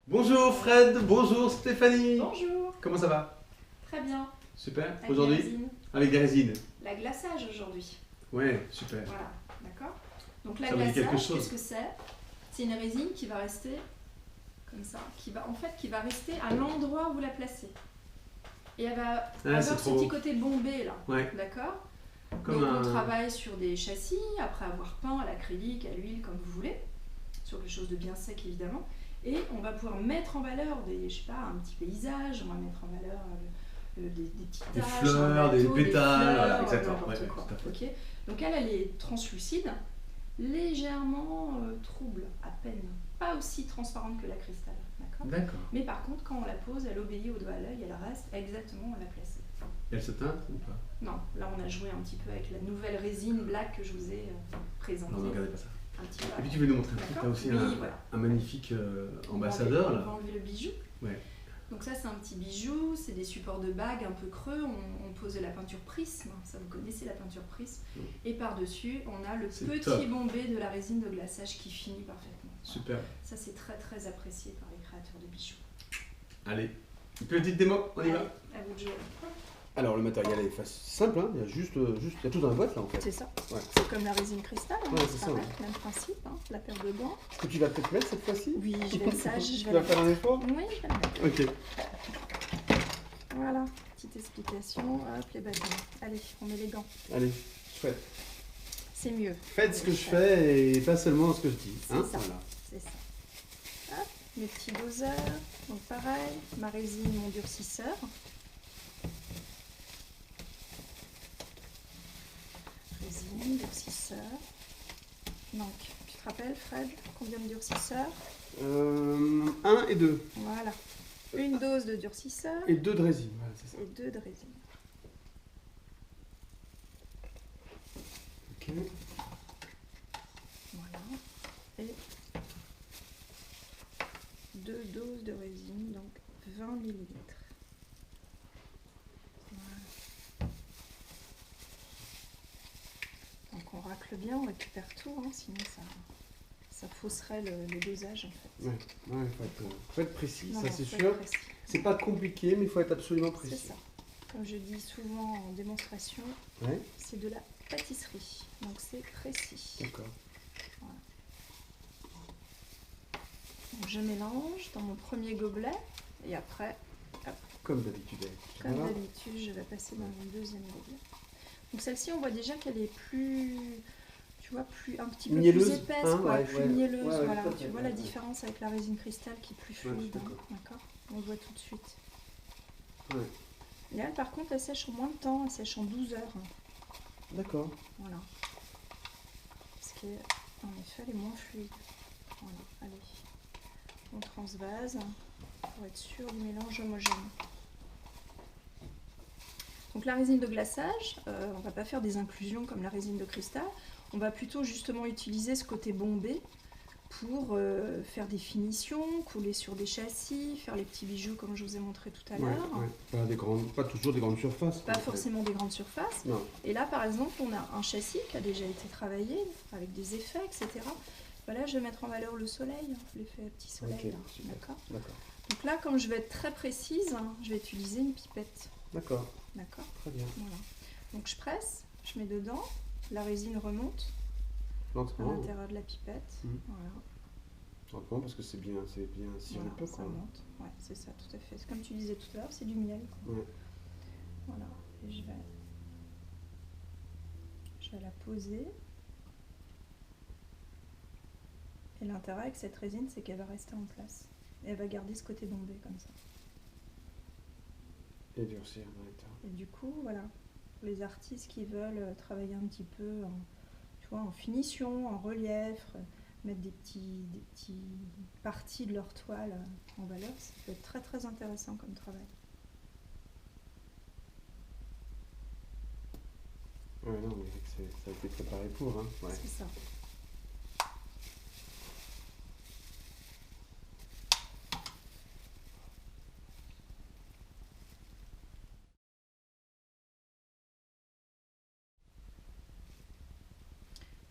Bonjour Fred, bonjour Stéphanie. Bonjour. Comment ça va? Très bien. Super. Avec Aujourd'hui la résine. avec des résines. La glaçage aujourd'hui. Ouais, super. Voilà, d'accord. Donc la Ça me dit quelque glaçage, chose. qu'est-ce que c'est? C'est une résine qui va rester comme ça, qui va rester à l'endroit où vous la placez. Et elle va avoir c'est ce trop petit côté bombé là, Ouais, d'accord. comme Donc un... on travaille sur des châssis, après avoir peint à l'acrylique, à l'huile, comme vous voulez, sur quelque chose de bien sec évidemment. Et on va pouvoir mettre en valeur des, je sais pas, un petit paysage, on va mettre en valeur des petites Des taches, fleurs, un bateau, des pétales, voilà, fleurs, exactement. n'importe Ouais, quoi. tout à fait. Ok. Donc elle est translucide, légèrement trouble, à peine. Pas aussi transparente que la cristal, d'accord. D'accord. Mais par contre, quand on la pose, elle obéit au doigt à l'œil, elle reste exactement où on l'a placée. Elle se teinte ou pas? Non, là on a joué un petit peu avec la nouvelle résine black que je vous ai présentée. Non, ne regardez pas ça. Un petit peu. Et puis tu veux nous montrer un truc, D'accord. t'as aussi Oui, voilà. un magnifique On va ambassadeur enlever- là. On va enlever le bijou. Ouais. Donc ça c'est un petit bijou, c'est des supports de bagues un peu creux, on pose de la peinture prisme, ça vous connaissez la peinture prisme, et par-dessus on a le C'est petit top. bombé de la résine de glaçage qui finit parfaitement. Super. Ça c'est très très apprécié par les créateurs de bijoux. Allez, une petite démo, on y va. Allez, à vous de jouer. Alors le matériel est simple, hein. Il y a juste, il y a tout dans la boîte là en fait. C'est ça, Ouais. c'est comme la résine cristal, hein, Ouais, c'est ça, pareil, ouais. même principe, hein, la paire de gants. Est-ce que tu vas peut-être mettre cette fois-ci? Oui, je vais être sage, je Tu vais vas la faire un effort? Oui, je vais la mettre. Ok. Voilà, petite explication, hop les bâtons. Allez, on met les gants, Allez, chouette. c'est mieux. Faites ce que je fais et pas seulement ce que je dis. Hein, C'est ça. voilà. C'est ça. Hop, mes petits doseurs. Donc pareil, ma résine, mon durcisseur. Résine, durcisseur. Donc, tu te rappelles Fred, combien de durcisseurs? 1 et 2. Voilà. Une dose de durcisseur Et 2 de résine, voilà, c'est ça. et 2 de résine. Ok. Voilà. Et 2 doses de résine, donc 20 millilitres. Voilà. Donc on racle bien, on récupère tout, hein, sinon ça fausserait le dosage en fait. Ouais, faut être précis, Non, ça non, c'est faut sûr. être précis. C'est pas compliqué, mais il faut être absolument C'est précis. ça. Comme je dis souvent en démonstration, Ouais, c'est de la pâtisserie, donc c'est précis. d'accord. Donc je mélange dans mon premier gobelet et après, Comme d'habitude. comme Voilà. d'habitude, je vais passer dans mon deuxième gobelet. Donc celle-ci, on voit déjà qu'elle est plus, tu vois, un petit peu Mielleuse, plus épaisse, hein, quoi, ouais, plus ouais. mielleuse. Ouais, ouais, Voilà, tout à fait, tu vois ouais, la ouais. différence avec la résine cristal qui est plus Ouais, je fluide, suis hein, d'accord. d'accord. On le voit tout de suite. Ouais. Et elle, par contre, elle sèche en moins de temps, elle sèche en 12 heures. D'accord. Voilà. Ce qui est, en effet, elle est moins fluide. Voilà, allez. On transvase pour être sûr du mélange homogène. Donc la résine de glaçage, on ne va pas faire des inclusions comme la résine de cristal. On va plutôt justement utiliser ce côté bombé pour faire des finitions, couler sur des châssis, faire les petits bijoux comme je vous ai montré tout à Ouais, l'heure. ouais. Pas toujours des grandes surfaces. Pas forcément des grandes surfaces. Non. Et là, par exemple, on a un châssis qui a déjà été travaillé avec des effets, etc. Voilà, je vais mettre en valeur le soleil, l'effet petit soleil. Ok, là. super. D'accord. D'accord. Donc là, comme je vais être très précise, je vais utiliser une pipette. D'accord. D'accord. Très bien. Voilà. Donc je presse, je mà dedans, la résine remonte à Lentement. l'intérieur de la pipette. Mhm. Voilà. Lentement parce que c'est bien sirupeux, Voilà, ça quoi. monte. Ouais, c'est ça, tout à fait. C'est comme tu disais tout à l'heure, c'est du miel, quoi. Ouais. Voilà. Et je vais la poser. Et l'intérêt avec cette résine, c'est qu'elle va rester en place. Et elle va garder ce côté bombé comme ça. Et durcir dans les terres. Et du coup, voilà, pour les artistes qui veulent travailler un petit peu en, tu vois, en finition, en relief, mettre des petits parties de leur toile en valeur, ça peut être très très intéressant comme travail. Ouais, non, mais ça a été préparé pour, hein. Ouais. C'est ça.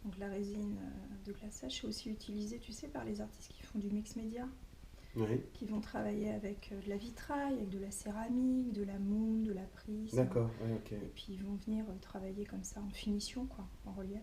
Donc la résine de glaçage est aussi utilisée, tu sais, par les artistes qui font du mix média. Oui. qui vont travailler avec de la vitrail, avec de la céramique, de la moule, de la prise. D'accord, ouais, ok. Et puis ils vont venir travailler comme ça en finition, quoi, en relief.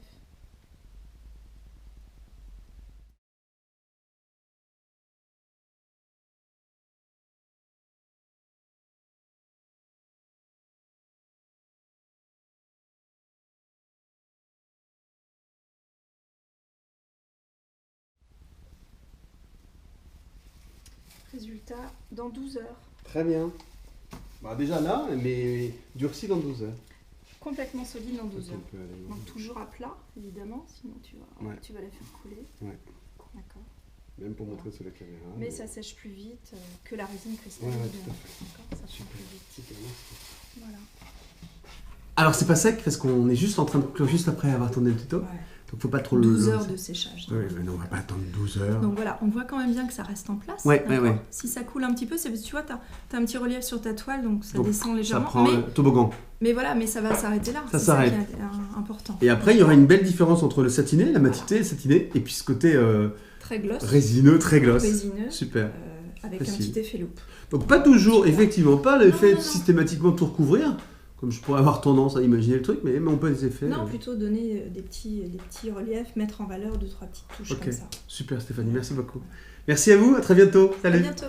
Résultat, dans 12 heures. Très bien. Bah, déjà là, mais durci dans 12 heures. Complètement solide dans 12 Ok, heures. on peut aller voir. Donc toujours à plat, évidemment, sinon Ouais. tu vas la faire couler. Ouais. D'accord. Même pour montrer sur la caméra. Mais ça sèche plus vite que la résine Ouais, cristalline. ouais, tout à fait. D'accord, ça sèche Super. plus vite. Super, merci. Voilà. Alors c'est pas sec parce qu'on est juste en train de conclure juste après avoir tourné le tuto. Ouais. Donc faut pas trop 12 le heures de séchage. Oui, mais non, on va pas attendre 12 heures. Donc voilà, on voit quand même bien que ça reste en place. Ouais, d'accord. ouais. Si ça coule un petit peu, c'est parce que tu vois, tu as un petit relief sur ta toile, donc ça Donc, descend Ça légèrement. prend le toboggan. Mais voilà, mais ça va s'arrêter là. Ça C'est s'arrête. qui est important. Et après, il y aura une belle différence entre le satiné, la matité, le satiné, et puis ce côté Très gloss. résineux, très gloss. Résineux. Super. Avec un Facile. petit effet loupe. Donc pas toujours, effectivement, pas l'effet Non, non. systématiquement tout recouvrir, comme je pourrais avoir tendance à imaginer le truc, mais on peut des effets. Non, plutôt donner des petits reliefs, mettre en valeur 2-3 petites touches Ok. comme ça. Super Stéphanie, merci beaucoup. Merci à vous, à très bientôt. À Salut. bientôt.